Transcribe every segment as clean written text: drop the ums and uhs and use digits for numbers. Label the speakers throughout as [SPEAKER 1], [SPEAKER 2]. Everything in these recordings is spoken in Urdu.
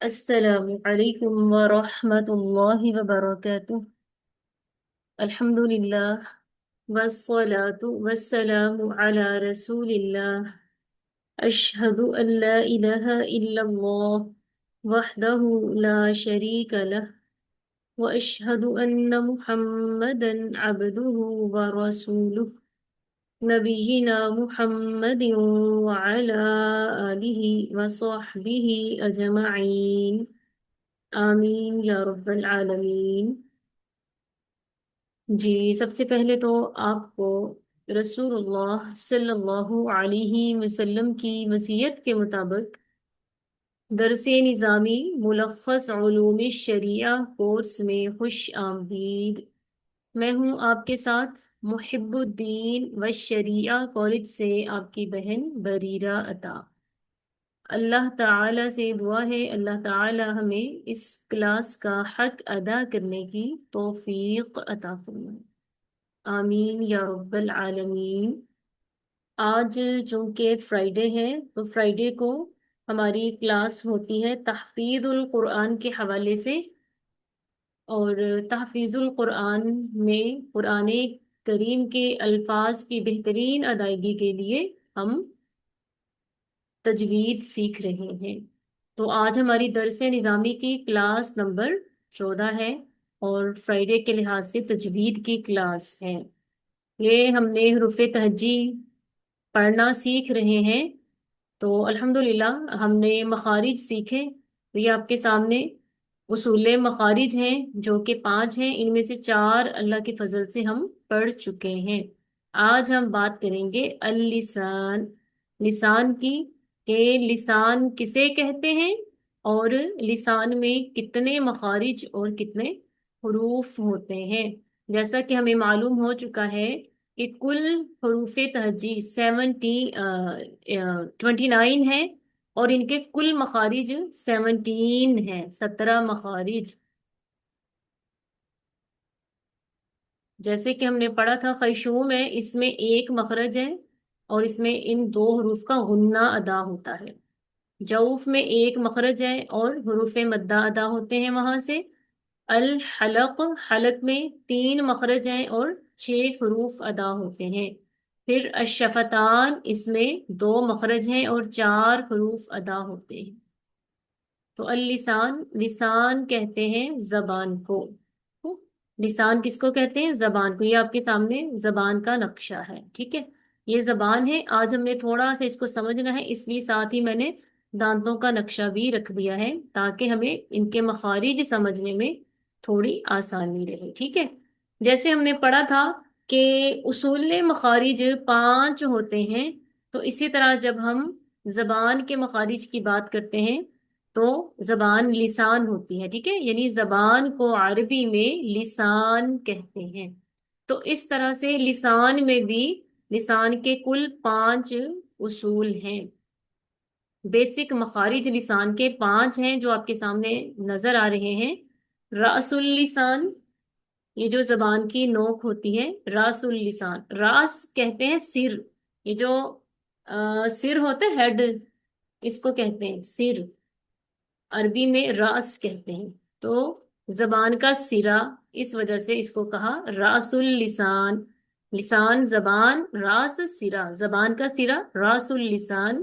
[SPEAKER 1] السلام علیکم ورحمۃ اللہ وبرکاتہ۔ الحمد للہ والصلاة والسلام علی رسول اللہ۔ اشہد ان لا الہ الا اللہ وحدہ لا شریک لہ واشہد ان محمدا عبدہ ورسولہ نبینا محمد وعلی آلہ وصحبہ اجمعین، آمین یا رب العالمین۔ جی، سب سے پہلے تو آپ کو رسول اللہ صلی اللہ علیہ وسلم کی وصیت کے مطابق درس نظامی ملخص علوم الشریعہ کورس میں خوش آمدید۔ میں ہوں آپ کے ساتھ محب الدین و شریعہ کالج سے آپ کی بہن بریرہ عطا۔ اللہ تعالیٰ سے دعا ہے اللہ تعالیٰ ہمیں اس کلاس کا حق ادا کرنے کی توفیق عطا فرمائے، آمین یا رب العالمین۔ آج چونکہ فرائیڈے ہے تو فرائیڈے کو ہماری کلاس ہوتی ہے تحفیظ القرآن کے حوالے سے، اور تحفیظ القرآن میں قرآن کریم کے الفاظ کی بہترین ادائیگی کے لیے ہم تجوید سیکھ رہے ہیں۔ تو آج ہماری درس نظامی کی کلاس نمبر 14 ہے اور فرائیڈے کے لحاظ سے تجوید کی کلاس ہے۔ یہ ہم نے حروف تہجی پڑھنا سیکھ رہے ہیں، تو الحمدللہ ہم نے مخارج سیکھے۔ تو یہ آپ کے سامنے اصول مخارج ہیں جو کہ 5 ہیں، ان میں سے 4 اللہ کے فضل سے ہم پڑھ چکے ہیں۔ آج ہم بات کریں گے اللسان، لسان کی، کہ لسان کسے کہتے ہیں اور لسان میں کتنے مخارج اور کتنے حروف ہوتے ہیں۔ جیسا کہ ہمیں معلوم ہو چکا ہے کہ کل حروف تہجی 29 ہیں اور ان کے کل مخارج 17 ہیں، 17 مخارج۔ جیسے کہ ہم نے پڑھا تھا خیشوم ہے، اس میں ایک مخرج ہے اور اس میں ان 2 حروف کا غنہ ادا ہوتا ہے۔ جوف میں ایک مخرج ہے اور حروف مدہ ادا ہوتے ہیں وہاں سے۔ الحلق، حلق میں 3 مخرج ہیں اور 6 حروف ادا ہوتے ہیں۔ پھر الشفتان، اس میں 2 مخرج ہیں اور 4 حروف ادا ہوتے ہیں۔ تو اللسان، لسان کہتے ہیں زبان کو۔ لسان کس کو کہتے ہیں؟ زبان کو۔ یہ آپ کے سامنے زبان کا نقشہ ہے، ٹھیک ہے؟ یہ زبان ہے۔ آج ہم نے تھوڑا سا اس کو سمجھنا ہے، اس لیے ساتھ ہی میں نے دانتوں کا نقشہ بھی رکھ دیا ہے تاکہ ہمیں ان کے مخارج سمجھنے میں تھوڑی آسانی رہے، ٹھیک ہے؟ جیسے ہم نے پڑھا تھا کہ اصول مخارج 5 ہوتے ہیں، تو اسی طرح جب ہم زبان کے مخارج کی بات کرتے ہیں تو زبان لسان ہوتی ہے، ٹھیک ہے؟ یعنی زبان کو عربی میں لسان کہتے ہیں۔ تو اس طرح سے لسان میں بھی لسان کے کل 5 اصول ہیں۔ بیسک مخارج لسان کے 5 ہیں جو آپ کے سامنے نظر آ رہے ہیں۔ راس اللسان، یہ جو زبان کی نوک ہوتی ہے، راس اللسان، راس کہتے ہیں سر، یہ جو سر ہوتا ہے ہیڈ، اس کو کہتے ہیں سر، عربی میں راس کہتے ہیں۔ تو زبان کا سرا، اس وجہ سے اس کو کہا راس اللسان۔ لسان، زبان، راس، سرا، زبان کا سرا راس اللسان۔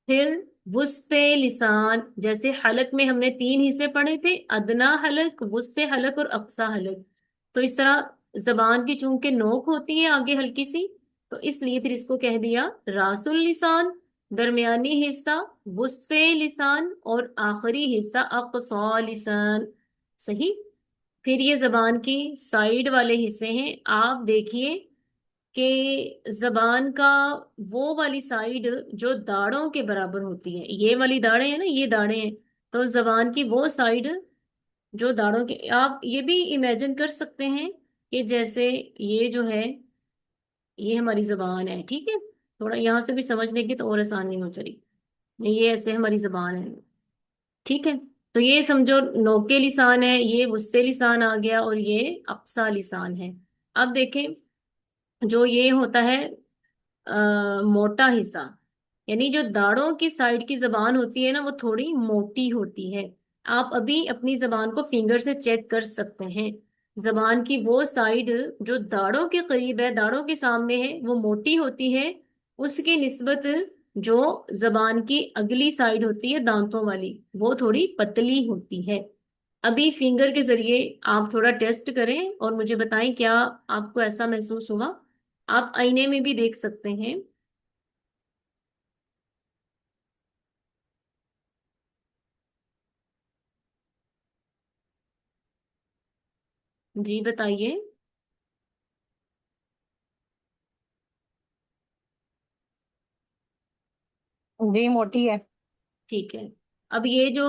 [SPEAKER 1] پھر وسط لسان، جیسے حلق میں ہم نے 3 حصے پڑھے تھے، ادنا حلق، وسط حلق اور اقصی حلق۔ تو اس طرح زبان کی چونکہ نوک ہوتی ہے آگے ہلکی سی، تو اس لیے پھر اس کو کہہ دیا راس اللسان۔ درمیانی حصہ وسط لسان اور آخری حصہ اقصی لسان، صحیح؟ پھر یہ زبان کی سائیڈ والے حصے ہیں۔ آپ دیکھیے کہ زبان کا وہ والی سائیڈ جو داڑھوں کے برابر ہوتی ہے، یہ والی داڑھیں ہیں نا، یہ داڑھیں ہیں، تو زبان کی وہ سائیڈ جو داڑھوں کے، آپ یہ بھی امیجن کر سکتے ہیں کہ جیسے یہ جو ہے یہ ہماری زبان ہے، ٹھیک ہے؟ تھوڑا یہاں سے بھی سمجھ لیں گے تو اور آسانی ہو چلی۔ یہ ایسے ہماری زبان ہے، ٹھیک ہے؟ تو یہ سمجھو نوکے لسان ہے، یہ وسطی لسان آ گیا اور یہ اقصی لسان ہے۔ اب دیکھیں جو یہ ہوتا ہے موٹا حصہ، یعنی جو داڑھوں کی سائڈ کی زبان ہوتی ہے نا وہ تھوڑی موٹی ہوتی ہے، آپ ابھی اپنی زبان کو فنگر سے چیک کر سکتے ہیں. زبان کی وہ سائڈ جو داڑوں کے قریب ہے، داڑوں کے سامنے ہے، وہ موٹی ہوتی ہے، اس کی نسبت جو زبان کی اگلی سائڈ ہوتی ہے دانتوں والی، وہ تھوڑی پتلی ہوتی ہے. ابھی فنگر کے ذریعے آپ تھوڑا ٹیسٹ کریں اور مجھے بتائیں کیا آپ کو ایسا محسوس ہوا. آپ آئینے میں بھی دیکھ سکتے ہیں. جی بتائیے.
[SPEAKER 2] جی موٹی ہے.
[SPEAKER 1] ٹھیک ہے. اب یہ جو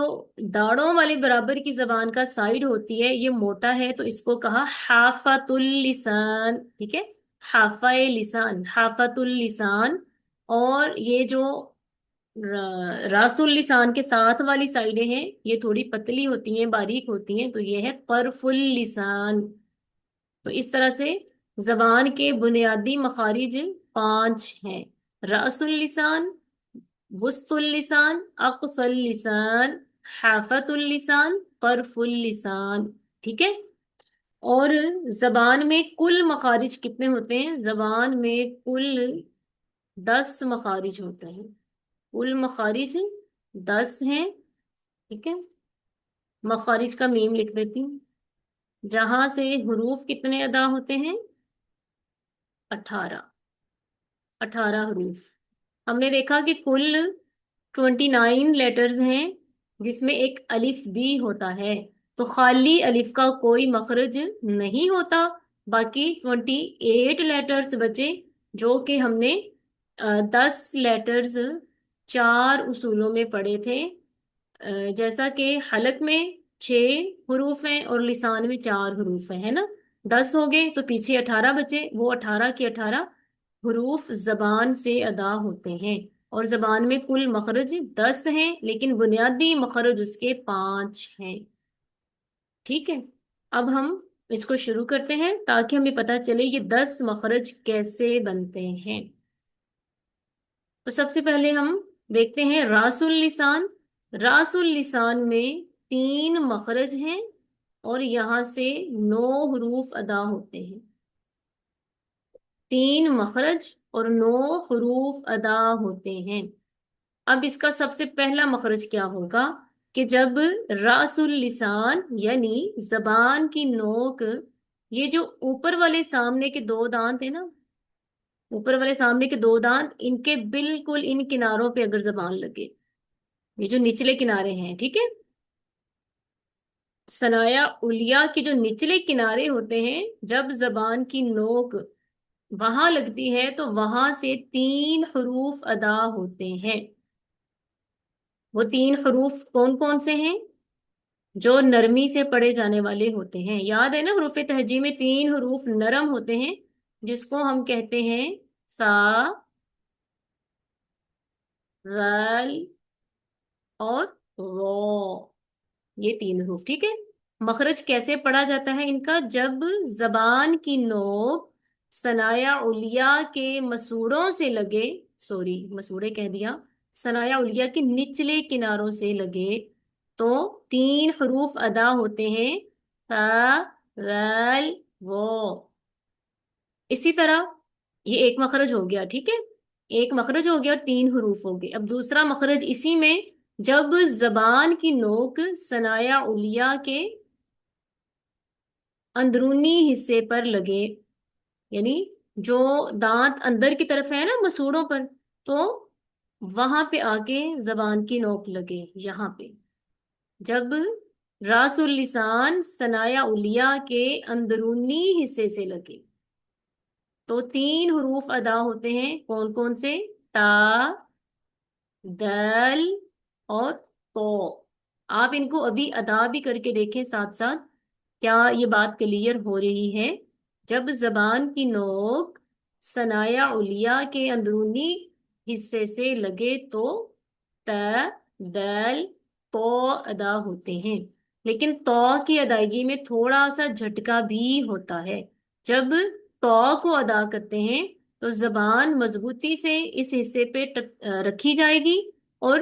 [SPEAKER 1] داڑوں والے برابر کی زبان کا سائڈ ہوتی ہے یہ موٹا ہے، تو اس کو کہا حافۃ اللسان. ٹھیک ہے، حافہ لسان، حافۃ اللسان. اور یہ جو راس اللسان کے ساتھ والی سائڈیں ہیں یہ تھوڑی پتلی ہوتی ہیں، باریک ہوتی ہیں، تو یہ ہے طرف اللسان. تو اس طرح سے زبان کے بنیادی مخارج 5 ہیں: راس اللسان، وسط اللسان، اقصى اللسان، حافت اللسان، طرف اللسان. ٹھیک ہے. اور زبان میں کل مخارج کتنے ہوتے ہیں؟ زبان میں کل 10 مخارج ہوتے ہیں. کل مخارج 10 ہیں. ٹھیک ہے. مخارج کا میم لکھ دیتی ہوں. جہاں سے حروف کتنے ادا ہوتے ہیں؟ 18. 18 حروف. ہم نے دیکھا کہ کل 29 لیٹرز ہیں جس میں ایک الف بھی ہوتا ہے، تو خالی الف کا کوئی مخرج نہیں ہوتا. باقی 28 لیٹرز بچے جو کہ ہم نے 10 لیٹرز 4 اصولوں میں پڑھے تھے. جیسا کہ حلق میں 6 حروف ہیں اور لسان میں 4 حروف ہیں، ہے نا. 10 ہو گئے تو پیچھے 18 بچے، وہ 18 کے 18 حروف زبان سے ادا ہوتے ہیں. اور زبان میں کل مخرج 10 ہیں لیکن بنیادی مخرج اس کے 5 ہیں. ٹھیک ہے. اب ہم اس کو شروع کرتے ہیں تاکہ ہمیں پتہ چلے یہ 10 مخرج کیسے بنتے ہیں. تو سب سے پہلے ہم دیکھتے ہیں راس اللسان. راس اللسان میں 3 مخرج ہیں اور یہاں سے 9 حروف ادا ہوتے ہیں. 3 مخرج اور 9 حروف ادا ہوتے ہیں. اب اس کا سب سے پہلا مخرج کیا ہوگا کہ جب راس اللسان یعنی زبان کی نوک، یہ جو اوپر والے سامنے کے 2 دانت ہیں نا، اوپر والے سامنے کے 2 دانت، ان کے بالکل ان کناروں پہ اگر زبان لگے، یہ جو نچلے کنارے ہیں، ٹھیک ہے، ثنایا علیا کے جو نچلے کنارے ہوتے ہیں، جب زبان کی نوک وہاں لگتی ہے تو وہاں سے 3 حروف ادا ہوتے ہیں. وہ 3 حروف کون کون سے ہیں جو نرمی سے پڑھے جانے والے ہوتے ہیں؟ یاد ہے نا، حروف تہجی میں 3 حروف نرم ہوتے ہیں جس کو ہم کہتے ہیں سا، غل اور رو. یہ 3 حروف. ٹھیک ہے. مخرج کیسے پڑھا جاتا ہے ان کا؟ جب زبان کی نوک ثنایا علیا کے مسوڑوں سے لگے، سوری مسوڑے کہہ دیا، ثنایا علیا کے نچلے کناروں سے لگے تو 3 حروف ادا ہوتے ہیں: ث، ذل، وہ. اسی طرح یہ ایک مخرج ہو گیا. ٹھیک ہے، ایک مخرج ہو گیا اور 3 حروف ہو گئے. اب دوسرا مخرج اسی میں جب زبان کی نوک ثنایا علیا کے اندرونی حصے پر لگے، یعنی جو دانت اندر کی طرف ہے نا مسوڑوں پر، تو وہاں پہ آ کے زبان کی نوک لگے یہاں پہ. جب راس اللسان ثنایا علیا کے اندرونی حصے سے لگے تو 3 حروف ادا ہوتے ہیں. کون کون سے؟ تا، دل اور تو. آپ ان کو ابھی ادا بھی کر کے دیکھیں ساتھ ساتھ، کیا یہ بات کلیئر ہو رہی ہے؟ جب زبان کی نوک ثنایا علیا کے اندرونی حصے سے لگے تو ت، دل، تو ادا ہوتے ہیں. لیکن تو کی ادائیگی میں تھوڑا سا جھٹکا بھی ہوتا ہے. جب تو کو ادا کرتے ہیں تو زبان مضبوطی سے اس حصے پہ رکھی جائے گی اور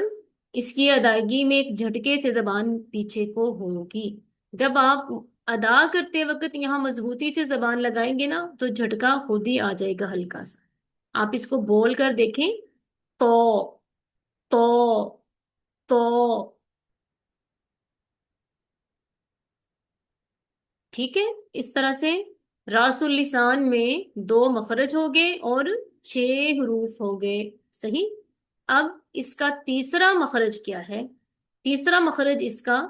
[SPEAKER 1] اس کی ادائیگی میں ایک جھٹکے سے زبان پیچھے کو ہوگی. جب آپ ادا کرتے وقت یہاں مضبوطی سے زبان لگائیں گے نا تو جھٹکا خود ہی آ جائے گا ہلکا سا. آپ اس کو بول کر دیکھیں. تو تو تو ٹھیک ہے. اس طرح سے راس اللسان میں 2 مخرج ہو گئے اور 6 حروف ہو گئے. صحیح. اب اس کا تیسرا مخرج کیا ہے؟ تیسرا مخرج اس کا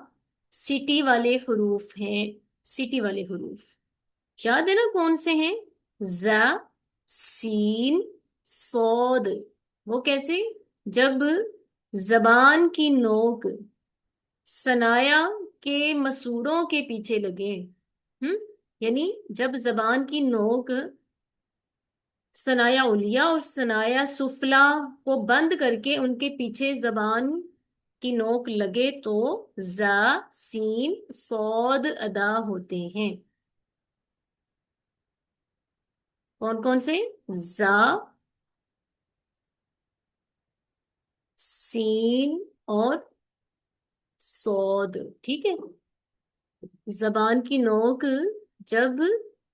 [SPEAKER 1] سٹی والے حروف ہیں. سٹی والے حروف یاد ہے نا کون سے ہیں؟ ز، سین، صاد. وہ کیسے؟ جب زبان کی نوک ثنایا کے مسوڑوں کے پیچھے لگے. یعنی جب زبان کی نوک ثنایا علیا اور ثنایا سفلا کو بند کر کے ان کے پیچھے زبان کی نوک لگے تو ز، سین، صاد ادا ہوتے ہیں. کون کون سے؟ ز، سین اور صاد. ٹھیک ہے. زبان کی نوک جب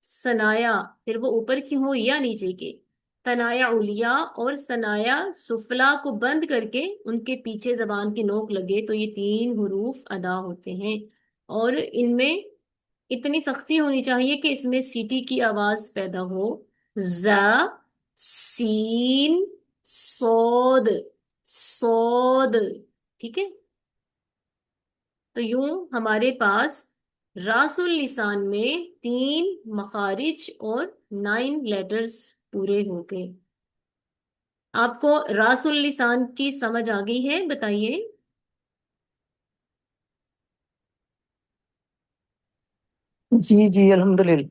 [SPEAKER 1] ثنایا، پھر وہ اوپر کی ہو یا نیچے کے، ثنایا علیا اور ثنایا سفلا کو بند کر کے ان کے پیچھے زبان کی نوک لگے تو یہ 3 حروف ادا ہوتے ہیں. اور ان میں اتنی سختی ہونی چاہیے کہ اس میں سیٹی کی آواز پیدا ہو. ز، سین، صاد، صاد. ٹھیک ہے. تو یوں ہمارے پاس راس اللسان میں 3 مخارج اور 9 لیٹرز پورے ہو گئے. آپ کو راس اللسان کی سمجھ آ گئی ہے؟ بتائیے.
[SPEAKER 2] جی جی الحمدللہ.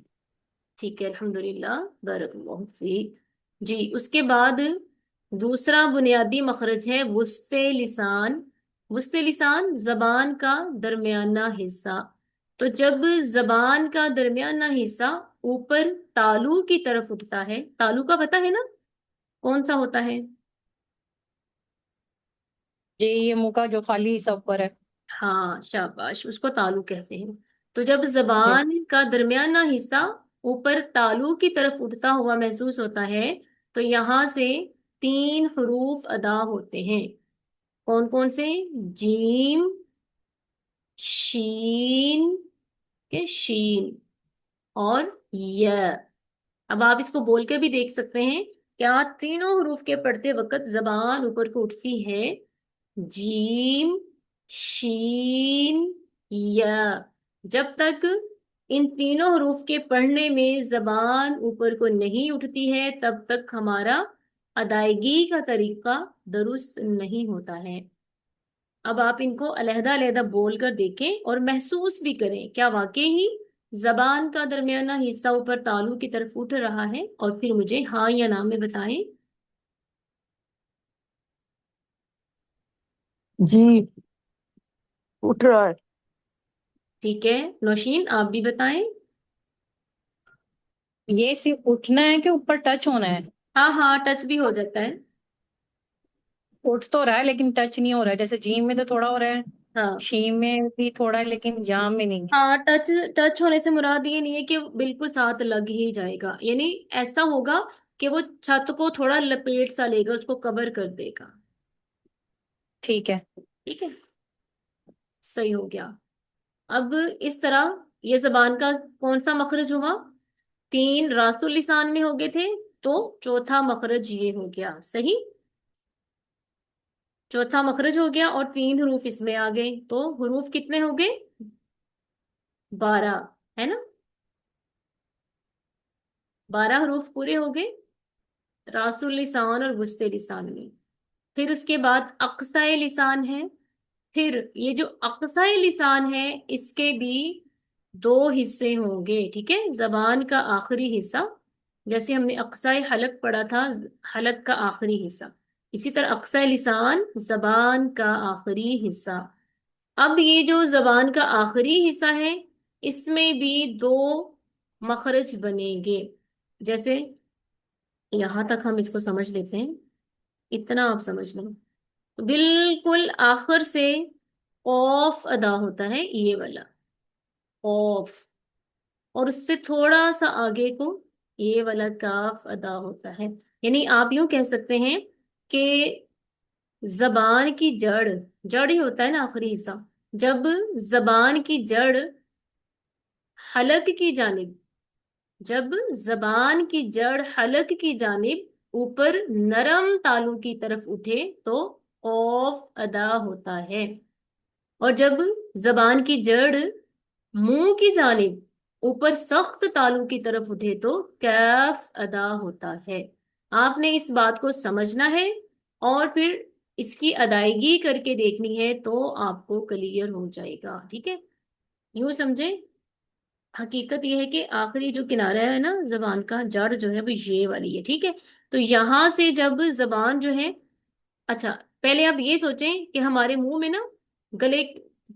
[SPEAKER 1] ٹھیک ہے. الحمدللہ. بارک اللہ فیک. جی اس کے بعد دوسرا بنیادی مخرج ہے وسط لسان. وسط لسان زبان کا درمیانہ حصہ. تو جب زبان کا درمیانہ حصہ اوپر تالو کی طرف اٹھتا ہے، تالو کا پتہ ہے نا کون سا ہوتا ہے؟
[SPEAKER 2] جی یہ منہ کا جو خالی حصہ اوپر ہے.
[SPEAKER 1] ہاں شاباش، اس کو تالو کہتے ہیں. تو جب
[SPEAKER 2] جی
[SPEAKER 1] زبان کا درمیانہ حصہ اوپر تالو کی طرف اٹھتا ہوا محسوس ہوتا ہے تو یہاں سے 3 حروف ادا ہوتے ہیں. کون کون سے؟ جیم، شین کے شین اور ی. اب آپ اس کو بول کے بھی دیکھ سکتے ہیں. کیا تینوں حروف کے پڑھتے وقت زبان اوپر کو اٹھتی ہے؟ جیم، شین، یا. جب تک ان تینوں حروف کے پڑھنے میں زبان اوپر کو نہیں اٹھتی ہے تب تک ہمارا ادائیگی کا طریقہ درست نہیں ہوتا ہے. اب آپ ان کو علیحدہ علیحدہ بول کر دیکھیں اور محسوس بھی کریں کیا واقعی ہی زبان کا درمیانہ حصہ اوپر تالو کی طرف اٹھ رہا ہے، اور پھر مجھے ہاں یا نہ میں بتائیں.
[SPEAKER 2] جی اٹھ رہا ہے.
[SPEAKER 1] ٹھیک ہے. نوشین آپ بھی بتائیں.
[SPEAKER 2] یہ صرف اٹھنا ہے کہ اوپر ٹچ ہونا ہے؟
[SPEAKER 1] ہاں ہاں ٹچ بھی ہو جاتا ہے.
[SPEAKER 2] اٹھ تو رہا ہے لیکن ٹچ نہیں ہو رہا ہے. جیسے جیم میں تو تھوڑا ہو رہا ہے،
[SPEAKER 1] ہاں
[SPEAKER 2] شیم میں بھی تھوڑا ہے لیکن جام میں نہیں.
[SPEAKER 1] ہاں ٹچ ٹچ ہونے سے مراد یہ نہیں ہے کہ بالکل ساتھ لگ ہی جائے گا، یعنی ایسا ہوگا کہ وہ چھت کو تھوڑا لپیٹ سا لے گا، اس کو کور کر دے گا.
[SPEAKER 2] ٹھیک ہے.
[SPEAKER 1] ٹھیک ہے. صحیح ہو گیا. اب اس طرح یہ زبان کا کون سا مخرج ہوا؟ 3 راس اللسان میں ہو گئے تھے تو چوتھا مخرج یہ ہو گیا. صحیح. چوتھا مخرج ہو گیا اور 3 حروف اس میں آ گئے تو حروف کتنے ہو گئے؟ 12 ہے نا. 12 حروف پورے ہو گئے راس اللسان اور وسط لسان میں. پھر اس کے بعد اقصائے لسان ہے. پھر یہ جو اقصائے لسان ہے اس کے بھی 2 حصے ہوں گے. ٹھیک ہے. زبان کا آخری حصہ، جیسے ہم نے اقصائے حلق پڑھا تھا، حلق کا آخری حصہ، اسی طرح اقصائے لسان زبان کا آخری حصہ. اب یہ جو زبان کا آخری حصہ ہے اس میں بھی 2 مخرج بنیں گے. جیسے یہاں تک ہم اس کو سمجھ لیتے ہیں، اتنا آپ سمجھ لیں. تو بالکل آخر سے قوف ادا ہوتا ہے یہ والا قوف، اور اس سے تھوڑا سا آگے کو یہ والا کاف ادا ہوتا ہے. یعنی آپ یوں کہہ سکتے ہیں کہ زبان کی جڑ، جڑ ہی ہوتا ہے نا آخری حصہ، جب زبان کی جڑ حلق کی جانب، جب زبان کی جڑ حلق کی جانب اوپر نرم تالو کی طرف اٹھے تو قوف ادا ہوتا ہے، اور جب زبان کی جڑ منہ کی جانب اوپر سخت تالو کی طرف اٹھے تو کیف ادا ہوتا ہے. آپ نے اس بات کو سمجھنا ہے اور پھر اس کی ادائیگی کر کے دیکھنی ہے تو آپ کو کلیئر ہو جائے گا. ٹھیک ہے، یوں سمجھیں. حقیقت یہ ہے کہ آخری جو کنارہ ہے نا زبان کا، جڑ جو ہے وہ یہ والی ہے. ٹھیک ہے، تو یہاں سے جب زبان جو ہے، اچھا پہلے آپ یہ سوچیں کہ ہمارے منہ میں نا گلے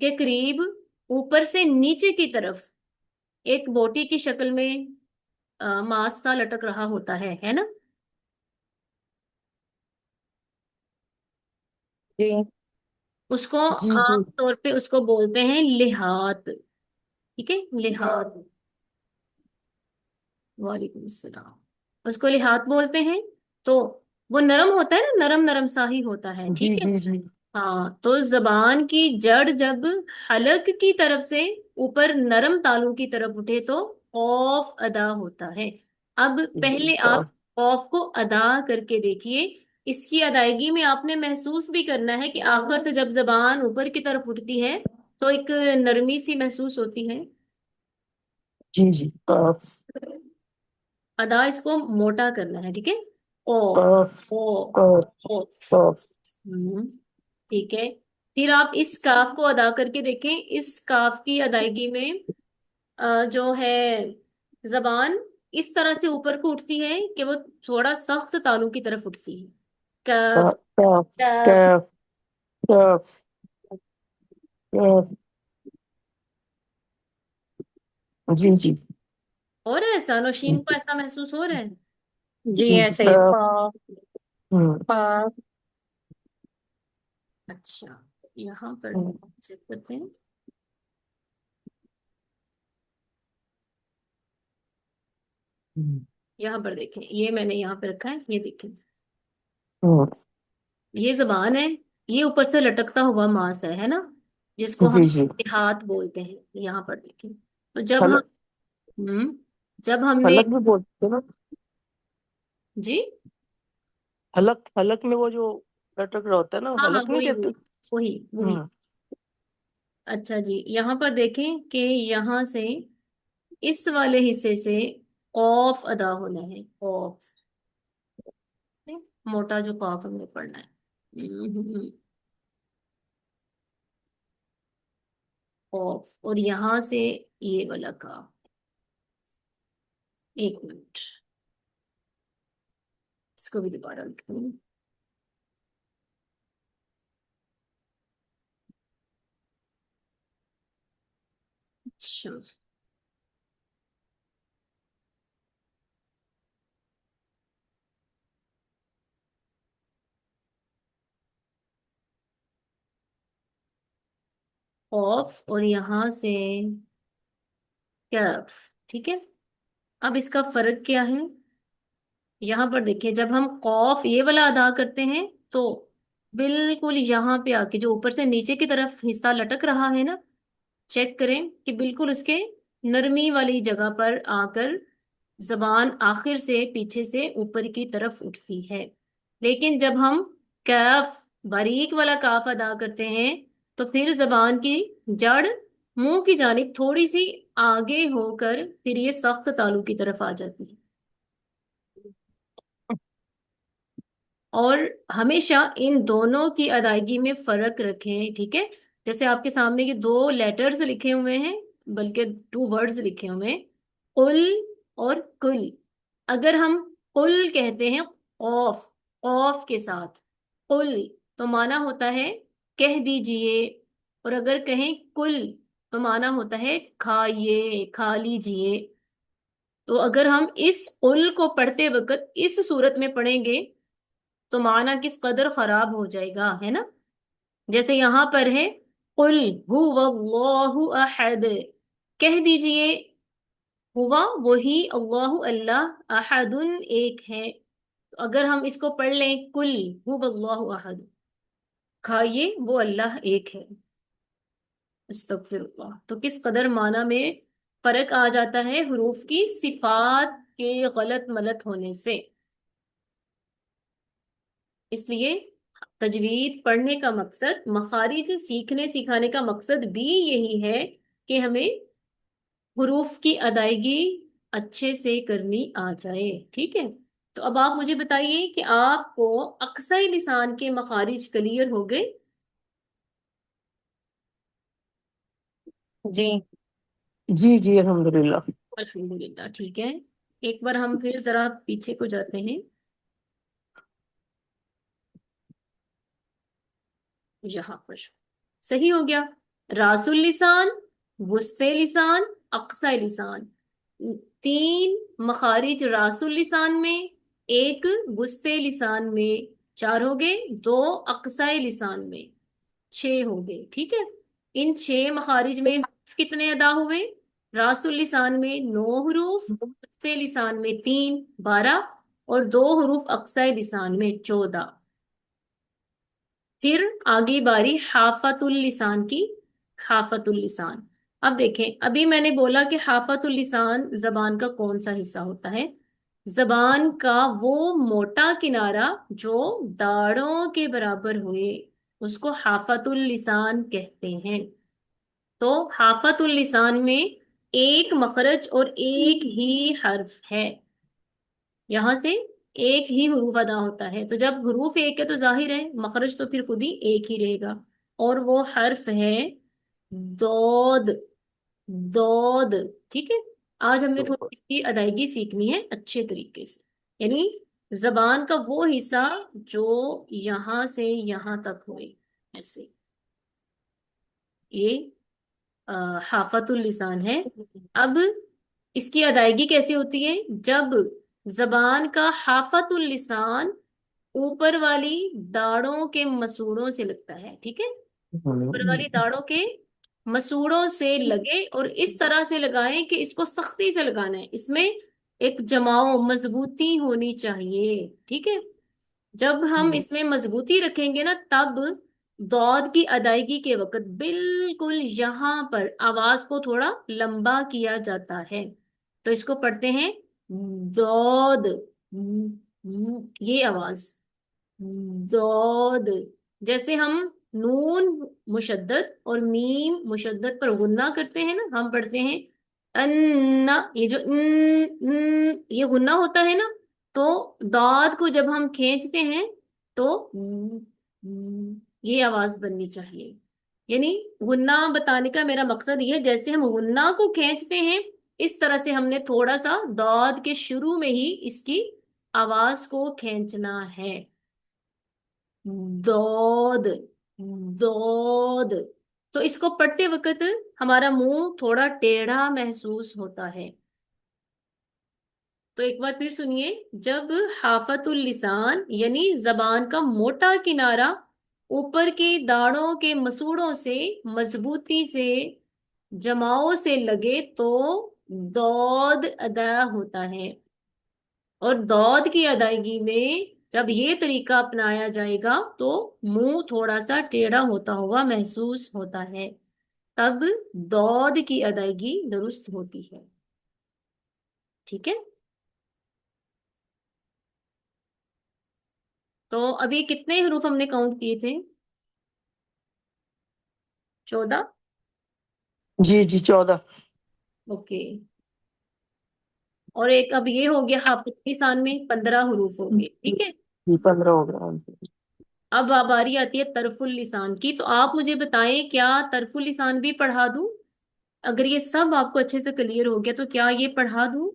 [SPEAKER 1] کے قریب اوپر سے نیچے کی طرف ایک بوٹی کی شکل میں ماس سا لٹک رہا ہوتا ہے نا.
[SPEAKER 2] جی
[SPEAKER 1] اس کو
[SPEAKER 3] جی جی
[SPEAKER 1] عام طور پہ اس کو بولتے ہیں لحاظ. ٹھیک ہے، لحاظ. وعلیکم السلام. اس کو لحاظ بولتے ہیں. تو وہ نرم ہوتا ہے نا، نرم نرم سا ہی ہوتا ہے.
[SPEAKER 3] جی
[SPEAKER 1] ٹھیک ہے.
[SPEAKER 3] جی جی
[SPEAKER 1] ہاں، تو زبان کی جڑ جب حلق کی طرف سے اوپر نرم تالو کی طرف اٹھے تو خوف ادا ہوتا ہے. اب
[SPEAKER 3] جی
[SPEAKER 1] پہلے آپ خوف کو ادا کر کے دیکھیے. اس کی ادائیگی میں آپ نے محسوس بھی کرنا ہے کہ آخر سے جب زبان اوپر کی طرف اٹھتی ہے تو ایک نرمی سی محسوس ہوتی ہے.
[SPEAKER 3] جی جی قاف
[SPEAKER 1] ادا اس کو موٹا کرنا ہے. ٹھیک ہے، او
[SPEAKER 3] قاف
[SPEAKER 1] او
[SPEAKER 3] قاف
[SPEAKER 1] او.
[SPEAKER 3] قاف
[SPEAKER 1] ٹھیک ہے، پھر آپ اس کاف کو ادا کر کے دیکھیں. اس کاف کی ادائیگی میں جو ہے زبان اس طرح سے اوپر کو اٹھتی ہے کہ وہ تھوڑا سخت تالو کی طرف اٹھتی ہے. کاف
[SPEAKER 3] قاف
[SPEAKER 1] کاف.
[SPEAKER 3] کاف قاف قاف. جی جی
[SPEAKER 1] ہو رہا ہے ایسا؟ نوشین کو ایسا محسوس ہو رہا ہے؟
[SPEAKER 2] جی
[SPEAKER 3] جی جی
[SPEAKER 2] ایسے ہی
[SPEAKER 3] قاف.
[SPEAKER 2] پا
[SPEAKER 3] ہوں
[SPEAKER 2] پا.
[SPEAKER 1] اچھا، یہاں پر
[SPEAKER 3] ہوں
[SPEAKER 1] چیک کرتے ہیں.
[SPEAKER 3] ہوں
[SPEAKER 1] یہاں پر دیکھیں، یہ میں نے یہاں پہ رکھا ہے، یہ دیکھیں.
[SPEAKER 3] ہوں.
[SPEAKER 1] یہ زبان ہے، یہ اوپر سے لٹکتا ہوا ماس ہے نا، جس کو ہم
[SPEAKER 3] جی جی
[SPEAKER 1] ہاتھ بولتے ہیں. یہاں پر دیکھیں. تو جب
[SPEAKER 3] حلق
[SPEAKER 1] ہم جب ہم نے،
[SPEAKER 3] حلق بھی بولتے ہیں نا.
[SPEAKER 1] جی
[SPEAKER 3] حلق حلق میں وہ جو لٹک رہا ہوتا ہے نا،
[SPEAKER 1] ہاں ہاں،
[SPEAKER 3] حلق نہیں
[SPEAKER 1] وہی
[SPEAKER 3] کہتے.
[SPEAKER 1] وہی وہی وہی.
[SPEAKER 3] ہوں
[SPEAKER 1] اچھا جی، یہاں پر دیکھیں کہ یہاں سے اس والے حصے سے قوف ادا ہونا ہے. قوف، موٹا جو قاف ہم نے پڑھنا ہے. قوف، اور یہاں سے یہ والا قاف. ایک منٹ، اس کو بھی دوبارہ لکھتے ہیں. اچھا، قوف اور یہاں سے کیف. ٹھیک ہے، اب اس کا فرق کیا ہے؟ یہاں پر دیکھیں، جب ہم قوف یہ والا ادا کرتے ہیں تو بالکل یہاں پہ آ کے جو اوپر سے نیچے کی طرف حصہ لٹک رہا ہے نا، چیک کریں کہ بالکل اس کے نرمی والی جگہ پر آ کر زبان آخر سے پیچھے سے اوپر کی طرف اٹھتی ہے. لیکن جب ہم کیف باریک والا کاف ادا کرتے ہیں تو پھر زبان کی جڑ منہ کی جانب تھوڑی سی آگے ہو کر پھر یہ سخت تالو کی طرف آ جاتی ہے. اور ہمیشہ ان دونوں کی ادائیگی میں فرق رکھیں. ٹھیک ہے، جیسے آپ کے سامنے یہ دو لیٹرز لکھے ہوئے ہیں، بلکہ 2 ورڈز لکھے ہوئے ہیں، قل اور کل. اگر ہم قل کہتے ہیں قوف، قوف کے ساتھ قل، تو معنی ہوتا ہے کہہ دیجئے. اور اگر کہیں کل تو معنی ہوتا ہے کھائیے، کھا لیجئے. تو اگر ہم اس قل کو پڑھتے وقت اس صورت میں پڑھیں گے تو معنی کس قدر خراب ہو جائے گا، ہے نا؟ جیسے یہاں پر ہے قل هو اللہ احد، کہہ دیجئے ہوا وہی اللہ، اللہ احد ایک ہے. تو اگر ہم اس کو پڑھ لیں کل هو اللہ احد، کھائیے وہ اللہ ایک ہے. استغفر اللہ. تو کس قدر معنی میں فرق آ جاتا ہے حروف کی صفات کے غلط ملت ہونے سے. اس لیے تجوید پڑھنے کا مقصد، مخارج سیکھنے سکھانے کا مقصد بھی یہی ہے کہ ہمیں حروف کی ادائیگی اچھے سے کرنی آ جائے. ٹھیک ہے؟ تو اب آپ مجھے بتائیے کہ آپ کو اقصی لسان کے مخارج کلیئر ہو گئے؟
[SPEAKER 2] جی
[SPEAKER 3] جی جی الحمدللہ.
[SPEAKER 1] الحمدللہ. ٹھیک ہے، ایک بار ہم پھر ذرا پیچھے کو جاتے ہیں. یہاں پر صحیح ہو گیا. راس اللسان، وسطی لسان، اقصی لسان. 3 مخارج راس اللسان میں، 1 وسطی لسان میں. 4 ہو گئے، 2 اقصی لسان میں، 6 ہو گئے. ٹھیک ہے؟ ان 6 مخارج میں حروف کتنے ادا ہوئے؟ راس اللسان میں 9 حروف، وسطی لسان میں 3 12، اور 2 حروف اقصی لسان میں 14. پھر آگے باری حافت اللسان کی. حافت اللسان. اب دیکھیں، ابھی میں نے بولا کہ حافت اللسان زبان کا کون سا حصہ ہوتا ہے؟ زبان کا وہ موٹا کنارہ جو داڑوں کے برابر ہوئے، اس کو حافت اللسان کہتے ہیں. تو حافت اللسان میں ایک مخرج اور ایک ہی حرف ہے. یہاں سے ایک ہی حروف ادا ہوتا ہے. تو جب حروف ایک ہے تو ظاہر ہے مخرج تو پھر خود ہی ایک ہی رہے گا، اور وہ حرف ہے ضاد. ضاد. ٹھیک ہے؟ آج ہم نے تھوڑی اس کی ادائیگی سیکھنی ہے اچھے طریقے سے. یعنی زبان کا وہ حصہ جو یہاں سے یہاں تک ہوئے، ایسے. یہ حافت اللسان ہے. اب اس کی ادائیگی کیسے ہوتی ہے؟ جب زبان کا حافت اللسان اوپر والی داڑوں کے مسوڑوں سے لگتا ہے. ٹھیک ہے؟ اوپر والی داڑوں کے مسوڑوں سے لگے، اور اس طرح سے لگائیں کہ اس کو سختی سے لگانا ہے، اس میں ایک جماؤ، مضبوطی ہونی چاہیے. ٹھیک ہے؟ جب ہم اس میں مضبوطی رکھیں گے نا، تب ضاد کی ادائیگی کے وقت بالکل یہاں پر آواز کو تھوڑا لمبا کیا جاتا ہے. تو اس کو پڑھتے ہیں ضاد، یہ آواز ضاد. جیسے ہم نون مشدد اور میم مشدد پر غنہ کرتے ہیں نا، ہم پڑھتے ہیں ان. یہ جو یہ غنہ ہوتا ہے نا، تو داد کو جب ہم کھینچتے ہیں تو یہ آواز بننی چاہیے. یعنی غنہ بتانے کا میرا مقصد یہ ہے، جیسے ہم غنہ کو کھینچتے ہیں اس طرح سے ہم نے تھوڑا سا داد کے شروع میں ہی اس کی آواز کو کھینچنا ہے. دود، دود. تو اس کو پڑھتے وقت ہمارا منہ تھوڑا ٹیڑھا محسوس ہوتا ہے. تو ایک بار پھر سنیے. جب حافت اللسان یعنی زبان کا موٹا کنارہ اوپر کی داڑوں کے مسوڑوں سے مضبوطی سے جماؤ سے لگے تو دود ادا ہوتا ہے. اور دود کی ادائیگی میں جب یہ طریقہ اپنایا جائے گا تو منہ تھوڑا سا ٹیڑھا ہوتا ہوا محسوس ہوتا ہے، تب دود کی ادائیگی درست ہوتی ہے. ٹھیک ہے؟ تو ابھی کتنے حروف ہم نے کاؤنٹ کیے تھے؟ 14.
[SPEAKER 3] جی جی 14.
[SPEAKER 1] اوکے. اور ایک اب یہ ہو گیا حافظ لسان میں 15 حروف ہو گئے. ٹھیک ہے؟
[SPEAKER 3] 15 ہو گیا.
[SPEAKER 1] اب باری آتی ہے طرف اللسان کی. تو آپ مجھے بتائیں کیا طرف اللسان بھی پڑھا دوں؟ اگر یہ سب آپ کو اچھے سے کلیئر ہو گیا تو کیا یہ پڑھا دوں؟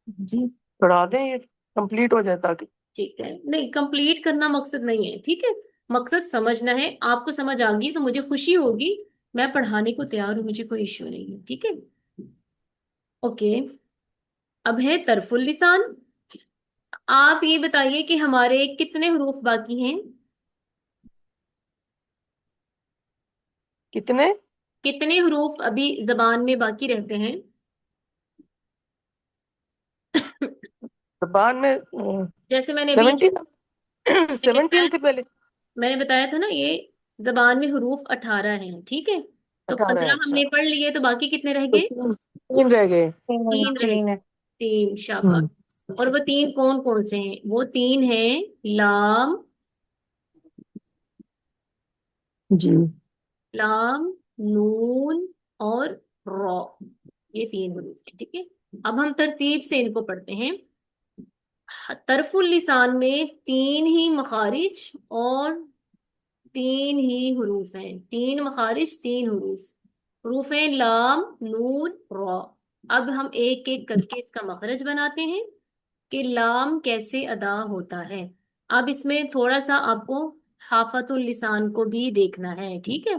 [SPEAKER 3] جی پڑھا دیں، یہ کمپلیٹ ہو جائے تاکہ.
[SPEAKER 1] ٹھیک ہے، نہیں کمپلیٹ کرنا مقصد نہیں ہے. ٹھیک ہے؟ مقصد سمجھنا ہے. آپ کو سمجھ آ گئی تو مجھے خوشی ہوگی، میں پڑھانے کو تیار ہوں، مجھے کوئی ایشو نہیں ہے. ٹھیک ہے؟ اوکے. اب ہے طرف اللسان. آپ یہ بتائیے کہ ہمارے کتنے حروف باقی ہیں؟
[SPEAKER 3] کتنے
[SPEAKER 1] کتنے حروف ابھی زبان میں باقی رہتے ہیں؟
[SPEAKER 3] زبان میں
[SPEAKER 1] جیسے میں نے ابھی
[SPEAKER 3] 17
[SPEAKER 1] میں نے
[SPEAKER 3] 17 تھے پہلے.
[SPEAKER 1] میں نے بتایا تھا نا، یہ زبان میں حروف 18 ہیں، ٹھیک ہے؟ تو
[SPEAKER 3] 18 ہے.
[SPEAKER 1] 15 ہم
[SPEAKER 3] اچھا
[SPEAKER 1] نے پڑھ لیے، تو باقی کتنے رہ
[SPEAKER 3] تو
[SPEAKER 1] گئے؟
[SPEAKER 3] تین رہ گئے.
[SPEAKER 1] تین رہ گئے.
[SPEAKER 2] تین ہے.
[SPEAKER 1] تین، شاباش.
[SPEAKER 3] ہوں.
[SPEAKER 1] اور وہ تین کون کون سے ہیں؟ وہ تین ہیں لام،
[SPEAKER 3] جی.
[SPEAKER 1] لام، نون اور را. یہ تین حروف ہیں، ٹھیک ہے؟ اب ہم ترتیب سے ان کو پڑھتے ہیں. طرف اللسان میں تین ہی مخارج اور تین ہی حروف ہیں. تین مخارج، تین حروف. حروف ہیں لام، نون، را. اب ہم ایک ایک کر کے اس کا مخرج بناتے ہیں کہ لام کیسے ادا ہوتا ہے. اب اس میں تھوڑا سا آپ کو حافت اللسان کو بھی دیکھنا ہے، ٹھیک ہے؟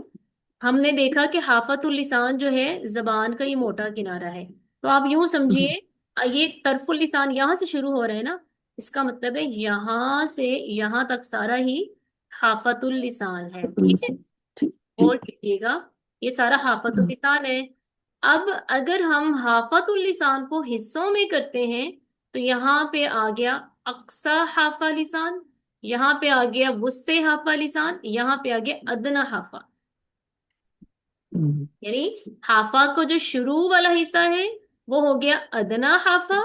[SPEAKER 1] ہم نے دیکھا کہ حافت اللسان جو ہے زبان کا یہ موٹا کنارہ ہے. تو آپ یوں سمجھیے، یہ طرف اللسان یہاں سے شروع ہو رہا ہے نا، اس کا مطلب ہے یہاں سے یہاں تک سارا ہی حافت اللسان ہے، ٹھیک ہے؟
[SPEAKER 3] ٹھیک
[SPEAKER 1] اور
[SPEAKER 3] ٹھیک.
[SPEAKER 1] کیجیے گا، یہ سارا حافت اللسان ہے. اب اگر ہم حافت اللسان کو حصوں میں کرتے ہیں تو یہاں پہ آ گیا اقصی حافہ لسان، یہاں پہ آ گیا وسطی حافہ لسان، یہاں پہ آ گیا ادنی حافہ. یعنی حافہ کو جو شروع والا حصہ ہے وہ ہو گیا ادنی حافہ،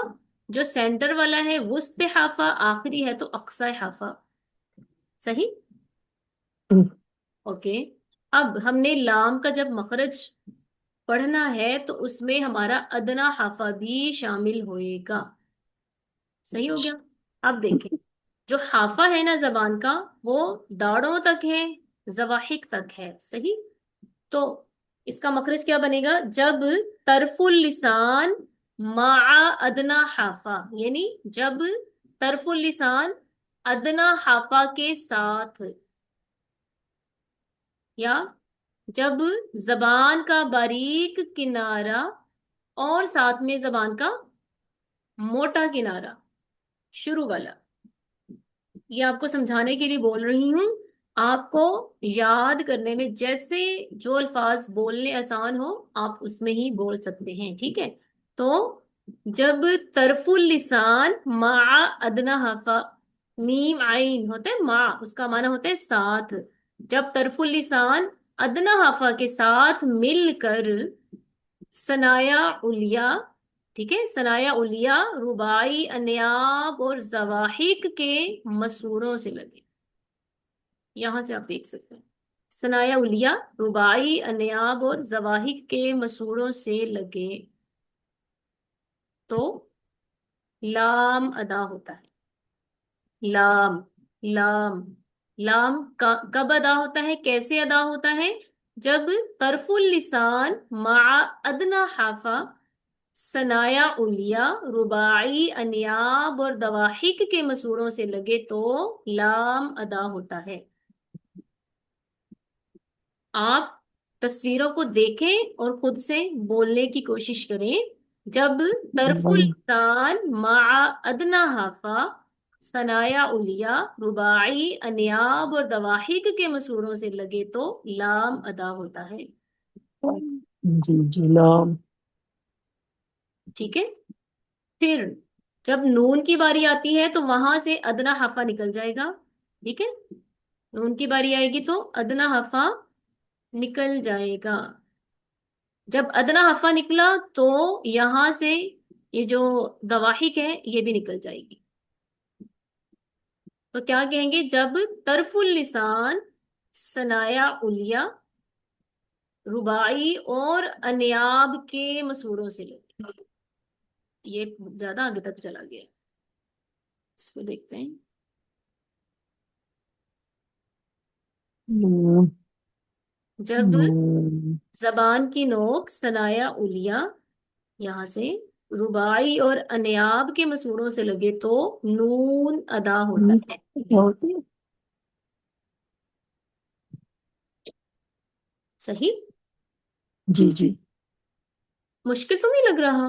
[SPEAKER 1] جو سینٹر والا ہے وسط حافہ، آخری ہے تو اقصی حافہ. صحیح؟ اوکے. اب ہم نے لام کا جب مخرج پڑھنا ہے تو اس میں ہمارا ادنی حافہ بھی شامل ہوئے گا. صحیح ہو گیا؟ اب دیکھیں، جو حافہ ہے نا زبان کا، وہ داڑوں تک ہے، زواحق تک ہے. صحیح؟ تو اس کا مخرج کیا بنے گا؟ جب طرف اللسان مع ادنی حافہ، یعنی جب طرف اللسان ادنی حافہ کے ساتھ، یا جب زبان کا باریک کنارہ اور ساتھ میں زبان کا موٹا کنارہ شروع والا. یہ آپ کو سمجھانے کے لیے بول رہی ہوں، آپ کو یاد کرنے میں جیسے جو الفاظ بولنے آسان ہو آپ اس میں ہی بول سکتے ہیں، ٹھیک ہے؟ تو جب طرف اللسان مع ادنی حافہ، میم عین ہوتا ہے مع، اس کا معنی ہوتا ہے ساتھ. جب طرف اللسان ادنی حافہ کے ساتھ مل کر ثنایا علیا، ٹھیک ہے، ثنایا علیا رباعی انیاب اور زواحق کے مسوروں سے لگے. یہاں سے آپ دیکھ سکتے ہیں ثنایا علیا رباعی انیاب اور زواحق کے مسوروں سے لگے تو لام ادا ہوتا ہے. لام، لام، لام کب ادا ہوتا ہے، کیسے ادا ہوتا ہے؟ جب طرف اللسان مع ادنی حافہ ثنایا علیا رباعی انیاب اور دواحق کے مسوروں سے لگے تو لام ادا ہوتا ہے. آپ تصویروں کو دیکھیں اور خود سے بولنے کی کوشش کریں. جب طرف اللسان مع ادنی حافہ ثنایا علیا رباعی انیاب اور دواحق کے مسوروں سے لگے تو لام ادا ہوتا ہے.
[SPEAKER 3] جی جی. لام.
[SPEAKER 1] ٹھیک ہے؟ پھر جب نون کی باری آتی ہے تو وہاں سے ادنی حافہ نکل جائے گا. ٹھیک ہے؟ نون کی باری آئے گی تو ادنی حافہ نکل جائے گا. جب ادنی حافہ نکلا تو یہاں سے یہ جو دواحق ہے یہ بھی نکل جائے گی. تو کیا کہیں گے؟ جب طرف اللسان ثنایا علیا رباعی اور انیاب کے مسوروں سے لگے. یہ زیادہ آگے تک چلا گیا، اس کو دیکھتے ہیں.
[SPEAKER 3] نون.
[SPEAKER 1] جب
[SPEAKER 3] نون.
[SPEAKER 1] زبان کی نوک ثنایا علیا یہاں سے رباعی اور انیاب کے مسوروں سے لگے تو نون ادا ہوتا ہے.
[SPEAKER 3] کیا ہوتی ہے؟
[SPEAKER 1] صحیح؟
[SPEAKER 3] جی جی.
[SPEAKER 1] مشکل تو نہیں لگ رہا؟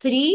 [SPEAKER 1] 3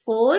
[SPEAKER 1] 4,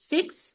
[SPEAKER 1] 6,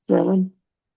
[SPEAKER 3] 7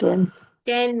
[SPEAKER 3] 10
[SPEAKER 1] 10।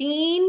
[SPEAKER 1] 3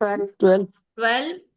[SPEAKER 2] 12,
[SPEAKER 3] 12
[SPEAKER 1] 12।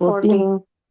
[SPEAKER 3] 14
[SPEAKER 2] 14,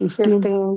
[SPEAKER 3] 15
[SPEAKER 2] 15,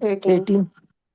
[SPEAKER 2] 18।
[SPEAKER 3] 18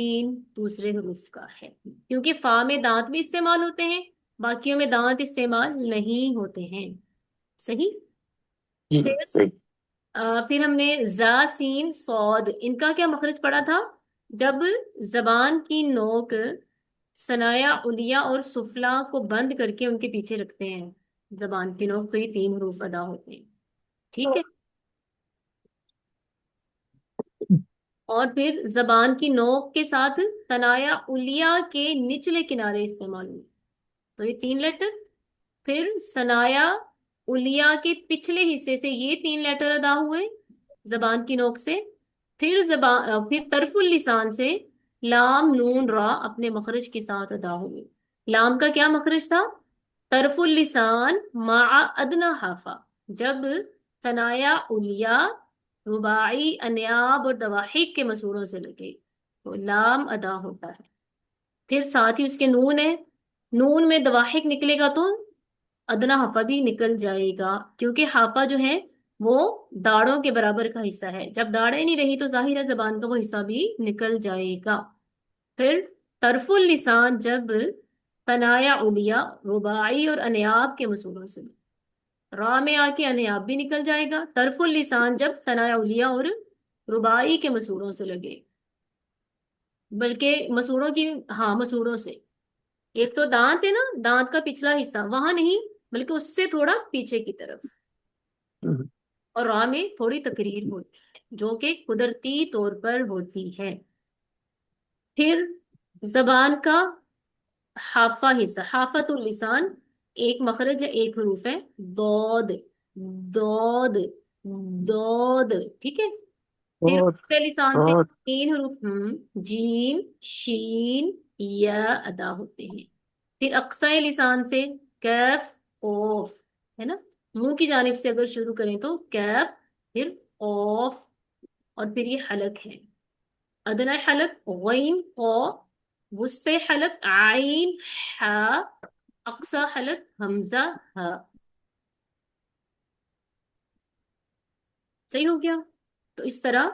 [SPEAKER 1] 3 دوسرے حروف کا ہے، کیونکہ فا میں دانت بھی استعمال ہوتے ہیں، باقیوں میں دانت استعمال نہیں ہوتے ہیں. صحیح.
[SPEAKER 3] جی
[SPEAKER 1] پھر
[SPEAKER 3] صحیح.
[SPEAKER 1] پھر ہم نے زا سین صاد، ان کا کیا مخرج پڑا تھا؟ جب زبان کی نوک ثنایا علیہ اور سفلا کو بند کر کے ان کے پیچھے رکھتے ہیں زبان کی نوک، تو یہ 3 حروف ادا ہوتے ہیں. ٹھیک ہے. اور پھر زبان کی نوک کے ساتھ ثنایا علیہ کے نچلے کنارے استعمال ہوئے، تو یہ 3 لیٹر. پھر ثنایا علیہ کے پچھلے حصے سے یہ 3 لیٹر ادا ہوئے زبان کی نوک سے. پھر طرف اللسان سے لام نون را اپنے مخرج کے ساتھ ادا ہوئے. لام کا کیا مخرج تھا؟ طرف اللسان مع ادنا حافہ. جب ثنایا علیہ رباعی انیاب اور دواحق کے مسوروں سے لگے تو لام ادا ہوتا ہے. پھر ساتھ ہی اس کے نون ہے، نون میں دواحق نکلے گا تو ادنا حافہ بھی نکل جائے گا، کیونکہ حافہ جو ہے وہ داڑوں کے برابر کا حصہ ہے. جب داڑیں نہیں رہی تو ظاہر ہے زبان کا وہ حصہ بھی نکل جائے گا. پھر طرف اللسان جب ثنایا علیہ رباعی اور انیاب کے مسوروں سے، را میں آ کے انیاب بھی نکل جائے گا. طرف اللسان جب ثنایا علیہ اور رباعی کے مسوروں سے لگے، بلکہ مسوروں کی، ہاں مسوروں سے، ایک تو دانت ہے نا، دانت کا پچھلا حصہ وہاں نہیں بلکہ اس سے تھوڑا پیچھے کی طرف، اور را میں تھوڑی تقریر ہوتی ہے جو کہ قدرتی طور پر ہوتی ہے. پھر زبان کا حافہ حصہ، حافت اللسان، ایک مخرج ہے، ایک حروف ہے، دود دود دود. ٹھیک ہے. پھر
[SPEAKER 3] بہت
[SPEAKER 1] اقصی لسان سے
[SPEAKER 3] بہت
[SPEAKER 1] 3 حروف جیم شین یا ادا ہوتے ہیں. پھر اقصی لسان سے کیف اوف، ہے نا، منہ کی جانب سے اگر شروع کریں تو کیف، پھر اوف، اور پھر یہ حلق ہے. ادنی حلق غین قو، وسطی حلق عین حا، اقصی حلق حمزہ ہا. صحیح ہو گیا؟ تو اس طرح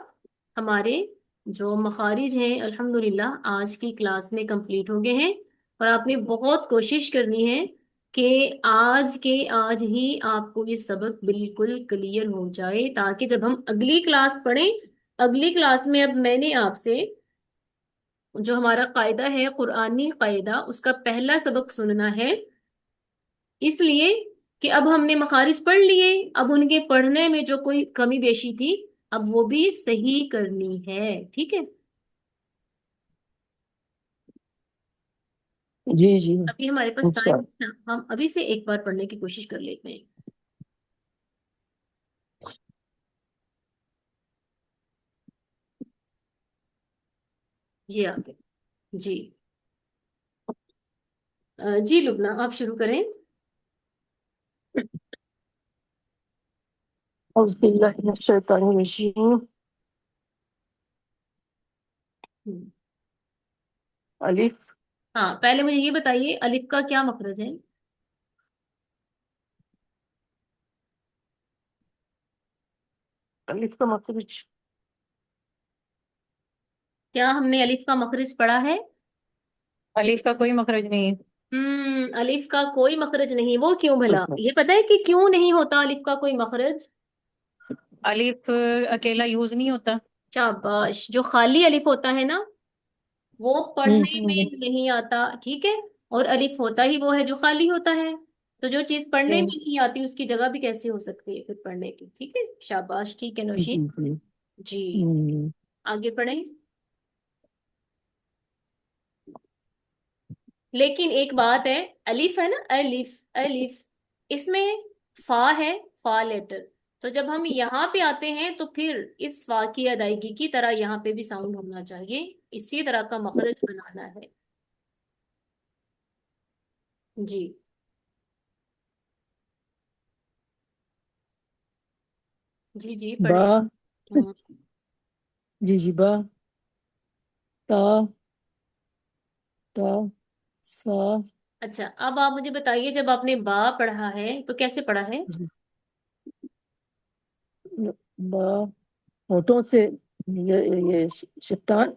[SPEAKER 1] ہمارے جو مخارج ہیں الحمدللہ آج کی کلاس میں کمپلیٹ ہو گئے ہیں، اور آپ نے بہت کوشش کرنی ہے کہ آج کے آج ہی آپ کو یہ سبق بالکل کلیئر ہو جائے، تاکہ جب ہم اگلی کلاس پڑھیں، اگلی کلاس میں اب میں نے آپ سے جو ہمارا قاعدہ ہے قرآنی قاعدہ، اس کا پہلا سبق سننا ہے، اس لیے کہ اب ہم نے مخارج پڑھ لیے، اب ان کے پڑھنے میں جو کوئی کمی بیشی تھی اب وہ بھی صحیح کرنی ہے. ٹھیک ہے.
[SPEAKER 3] جی جی
[SPEAKER 1] ابھی ہمارے پاس ٹائم
[SPEAKER 3] انشاءاللہ.
[SPEAKER 1] ہے، ہم ابھی سے ایک بار پڑھنے کی کوشش کر لیتے ہیں. جی آگے. جی جی لبنہ آپ شروع کریں.
[SPEAKER 3] اعوذ باللہ من الشیطان الرجیم. الف.
[SPEAKER 1] ہاں پہلے مجھے یہ بتائیے الف کا کیا مخرج ہے؟
[SPEAKER 3] الف کا مخرج
[SPEAKER 1] کیا ہم نے الف کا مخرج پڑھا ہے؟
[SPEAKER 2] الف کا کوئی مخرج نہیں ہے.
[SPEAKER 1] الف کا کوئی مخرج نہیں، وہ کیوں بھلا؟ یہ پتہ ہے کہ کیوں نہیں ہوتا الف کا کوئی مخرج؟
[SPEAKER 2] الف اکیلا یوز نہیں ہوتا.
[SPEAKER 1] شاباش. جو خالی الف ہوتا ہے نا وہ پڑھنے میں نہیں آتا، ٹھیک ہے، اور الف ہوتا ہی وہ ہے جو خالی ہوتا ہے. تو جو چیز پڑھنے میں نہیں آتی اس کی جگہ بھی کیسے ہو سکتی ہے پھر پڑھنے کی؟ ٹھیک ہے شاباش. ٹھیک ہے
[SPEAKER 3] جی
[SPEAKER 1] نوشین.
[SPEAKER 3] جی.
[SPEAKER 1] جی آگے پڑھیں. لیکن ایک بات ہے، الف ہے نا، الف الف، اس میں فا ہے، فا لیٹر، تو جب ہم یہاں پہ آتے ہیں تو پھر اس فا کی ادائیگی کی طرح یہاں پہ بھی ساؤنڈ ہونا چاہیے، اسی طرح کا مخرج بنانا ہے. جی جی جی
[SPEAKER 3] با.
[SPEAKER 1] پڑھیں. ہوں،
[SPEAKER 3] جی جی با، تا، تا، سا.
[SPEAKER 1] اچھا اب آپ مجھے بتائیے جب آپ نے با پڑھا ہے تو کیسے پڑھا ہے؟
[SPEAKER 3] با ہونٹوں سے، یہ شفتان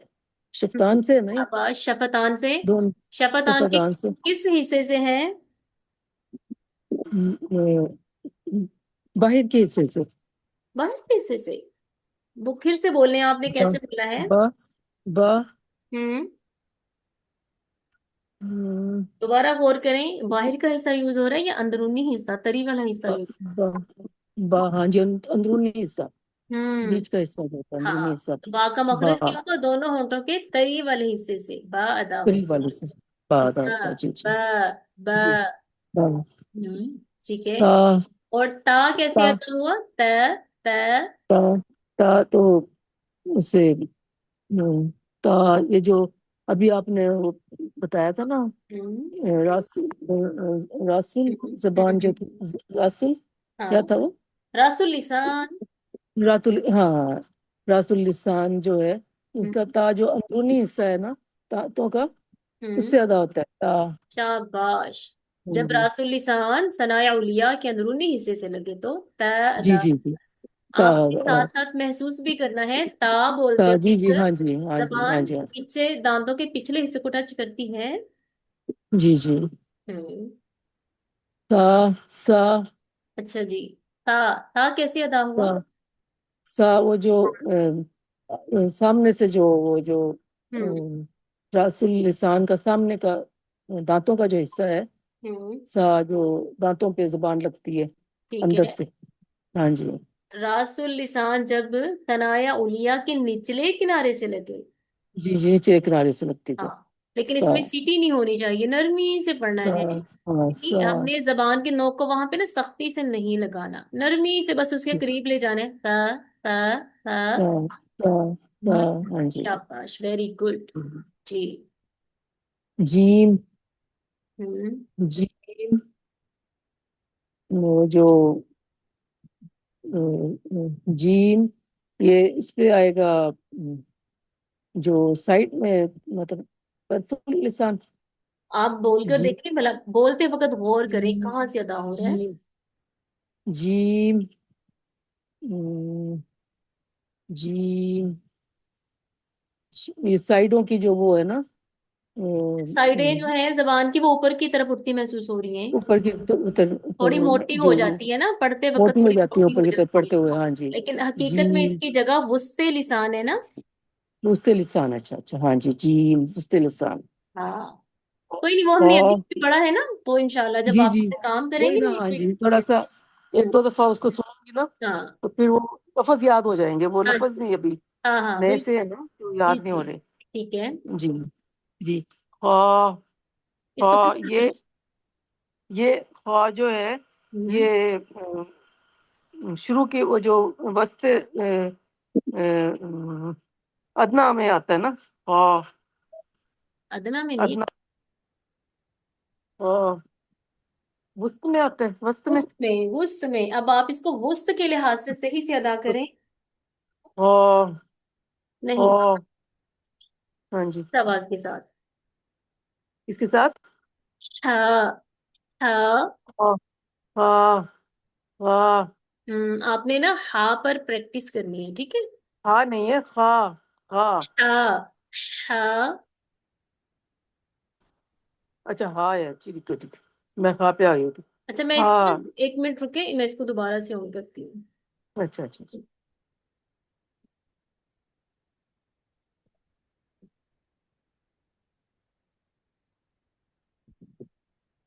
[SPEAKER 3] شفتان سے نہیں،
[SPEAKER 1] آواز شفتان سے.
[SPEAKER 3] دونوں
[SPEAKER 1] شفتان کے
[SPEAKER 3] شفتان سے.
[SPEAKER 1] کس حصے سے ہے؟
[SPEAKER 3] باہر کے حصے سے.
[SPEAKER 1] باہر کے حصے سے. وہ پھر سے بولنے آپ نے
[SPEAKER 3] با
[SPEAKER 1] کیسے بولا ہے؟
[SPEAKER 3] با با
[SPEAKER 1] ہوں
[SPEAKER 3] ہم،
[SPEAKER 1] دوبارہ غور کریں، باہر کا حصہ یوز ہو رہا ہے یا اندرونی حصہ، تری والا حصہ
[SPEAKER 3] با
[SPEAKER 1] یوز؟
[SPEAKER 3] با با ہاں جی، اندرونی حصہ،
[SPEAKER 1] ہوں
[SPEAKER 3] بیچ کا حصہ ہوتا ہے
[SPEAKER 1] ہاں.
[SPEAKER 3] اندرونی حصہ.
[SPEAKER 1] با کا
[SPEAKER 3] با
[SPEAKER 1] مخرج کیا ہوگا؟ دونوں ہونٹوں کے تری والے حصے سے با ادا
[SPEAKER 3] قریب
[SPEAKER 1] ہوگا.
[SPEAKER 3] والے سے با ادا
[SPEAKER 1] با
[SPEAKER 3] ہوتا ہے. جی جی
[SPEAKER 1] با با.
[SPEAKER 3] جی. با
[SPEAKER 1] ٹھیک ہے.
[SPEAKER 3] سا
[SPEAKER 1] اور تا کیسے
[SPEAKER 3] تا
[SPEAKER 1] ادا ہوا؟ ت ت.
[SPEAKER 3] تا تا تو اسے ہم، تا یہ جو ابھی آپ نے وہ بتایا تھا نا،
[SPEAKER 1] ہوں
[SPEAKER 3] راسل راسل زبان جو تھی، راسل
[SPEAKER 1] ہاں.
[SPEAKER 3] کیا تھا وہ،
[SPEAKER 1] راس اللسان.
[SPEAKER 3] ہاں راس اللسان جو ہے، اس
[SPEAKER 1] ہوں
[SPEAKER 3] کا تا جو اندرونی حصہ ہے نا، تانتوں کا، اس
[SPEAKER 1] ہوں.
[SPEAKER 3] سے ادا ہوتا ہے تا.
[SPEAKER 1] شاباش. جب
[SPEAKER 3] ہم،
[SPEAKER 1] راس اللسان ثنایا علیہ کے اندرونی حصے سے لگے تو تا
[SPEAKER 3] جی
[SPEAKER 1] ادا.
[SPEAKER 3] جی جی. تا
[SPEAKER 1] آپ کے ساتھ ساتھ محسوس بھی کرنا ہے، تا
[SPEAKER 3] تا
[SPEAKER 1] بولتے
[SPEAKER 3] جی جی
[SPEAKER 1] وقت
[SPEAKER 3] ہاں جی ہاں جی ہاں
[SPEAKER 1] زبان
[SPEAKER 3] جی
[SPEAKER 1] پیچھے دانتوں کے پچھلے حصے کو ٹچ کرتی ہے.
[SPEAKER 3] جی جی.
[SPEAKER 1] ہوں
[SPEAKER 3] تا سا
[SPEAKER 1] اچھا جی. تا تا کیسے ادا ہوا؟
[SPEAKER 3] سا سا وہ جو سامنے سے جو وہ جو
[SPEAKER 1] ہوں
[SPEAKER 3] راس اللسان کا سامنے کا دانتوں کا جو حصہ ہے،
[SPEAKER 1] ہوں.
[SPEAKER 3] سا جو دانتوں پہ زبان لگتی ہے
[SPEAKER 1] ٹھیک
[SPEAKER 3] اندر
[SPEAKER 1] ہے.
[SPEAKER 3] سے. ہاں جی
[SPEAKER 1] راس اللسان جب ثنایا علیہ کے نچلے کنارے سے لگے.
[SPEAKER 3] جی جی، نیچے کنارے سے لگتی جو.
[SPEAKER 1] ہاں. لیکن اس
[SPEAKER 3] سا
[SPEAKER 1] میں سیٹی نہیں ہونی چاہیے، نرمی سے پڑھنا
[SPEAKER 3] سا
[SPEAKER 1] ہے.
[SPEAKER 3] ہاں سا.
[SPEAKER 1] ہم نے زبان کے نوک کو وہاں پہ نا سختی سے نہیں لگانا، نرمی سے بس اس کے قریب لے جانا ہے. تا تا تا.
[SPEAKER 3] سا سا سا ہاں جی.
[SPEAKER 1] شاباش، ویری گڈ. جی.
[SPEAKER 3] جیم
[SPEAKER 1] ہوں
[SPEAKER 3] جیم وہ جو جیم، یہ اس پہ آئے گا جو سائڈ میں، مطلب طرف لسان.
[SPEAKER 1] آپ بول کر
[SPEAKER 3] جی
[SPEAKER 1] دیکھیں بھلا، بولتے وقت غور کریں
[SPEAKER 3] جیم
[SPEAKER 1] کہاں سے ادا ہو رہا ہے.
[SPEAKER 3] جیم جیم ام، جیم. یہ سائڈوں کی جو وہ ہے نا،
[SPEAKER 1] سائڈیں جو ہیں زبان کی وہ اوپر کی طرف اٹھتی محسوس ہو رہی ہیں.
[SPEAKER 3] اوپر کی اوپر
[SPEAKER 1] تھوڑی موٹی ہو
[SPEAKER 3] جو
[SPEAKER 1] جاتی ہے نا، پڑھتے وقت
[SPEAKER 3] موٹی ہو
[SPEAKER 1] تھوڑی
[SPEAKER 3] جاتی ہے
[SPEAKER 1] موٹی
[SPEAKER 3] اوپر
[SPEAKER 1] ہو
[SPEAKER 3] کی طرف
[SPEAKER 1] جاتی ہے.
[SPEAKER 3] پڑھتے ہوئے. ہاں جی.
[SPEAKER 1] لیکن حقیقت میں اس
[SPEAKER 3] جیم
[SPEAKER 1] کی جگہ وسط لسان ہے نا.
[SPEAKER 3] وسط لسان. اچھا اچھا ہاں جی، جیم وسط لسان.
[SPEAKER 1] ہاں. کوئی نہیں، وہ ہم نے ابھی
[SPEAKER 3] ہاں
[SPEAKER 1] بھی پڑھا ہے نا، تو انشاءاللہ جب
[SPEAKER 3] جی
[SPEAKER 1] آپ
[SPEAKER 3] جی
[SPEAKER 1] سے کام کریں
[SPEAKER 3] وہی
[SPEAKER 1] گے
[SPEAKER 3] نا.
[SPEAKER 1] نا
[SPEAKER 3] ہاں
[SPEAKER 1] اس میں.
[SPEAKER 3] جی، تھوڑا سا ایک دو دفعہ اس کو سنوں گی نا،
[SPEAKER 1] ہاں
[SPEAKER 3] تو پھر وہ لفظ یاد ہو جائیں گے. وہ
[SPEAKER 1] ہاں
[SPEAKER 3] لفظ نہیں ابھی
[SPEAKER 1] ہاں ہاں
[SPEAKER 3] نئے سے
[SPEAKER 1] بالکل.
[SPEAKER 3] ہے نا، تو یاد
[SPEAKER 1] جی
[SPEAKER 3] نہیں
[SPEAKER 1] جی
[SPEAKER 3] ہو رہے.
[SPEAKER 1] ٹھیک ہے.
[SPEAKER 3] جی جی. خواہ
[SPEAKER 1] اس کو
[SPEAKER 3] خواہ یہ خواہ جو ہے،
[SPEAKER 1] ہوں
[SPEAKER 3] یہ شروع کی وہ جو وسط ادنا میں آتا ہے نا. خواہ
[SPEAKER 1] ادنا میں نہیں،
[SPEAKER 3] ادنا خواہ وسط میں آتا ہے، وسط میں.
[SPEAKER 1] وسط میں. وسط میں. اب آپ اس کو وسط کے لحاظ سے صحیح سے ادا کریں.
[SPEAKER 3] خواہ
[SPEAKER 1] نہیں،
[SPEAKER 3] خواہ ہاں جی.
[SPEAKER 1] آواز کے ساتھ.
[SPEAKER 3] اس کے ساتھ
[SPEAKER 1] ہاں ہاں.
[SPEAKER 3] خواہ خواہ خواہ.
[SPEAKER 1] آپ نے نا ہا پر پریکٹس کرنی ہے، ٹھیک ہے.
[SPEAKER 3] خواہ نہیں ہے، خواہ خواہ.
[SPEAKER 1] ہاں ہاں.
[SPEAKER 3] اچھا ہاں ہے، ٹھیک ہے ٹھیک ہے. میں خواہ پہ آ گئی تھی.
[SPEAKER 1] اچھا، میں اس کو نا
[SPEAKER 3] ہاں
[SPEAKER 1] ایک منٹ رکے، میں اس کو دوبارہ سے آن کرتی ہوں.
[SPEAKER 3] اچھا اچھا.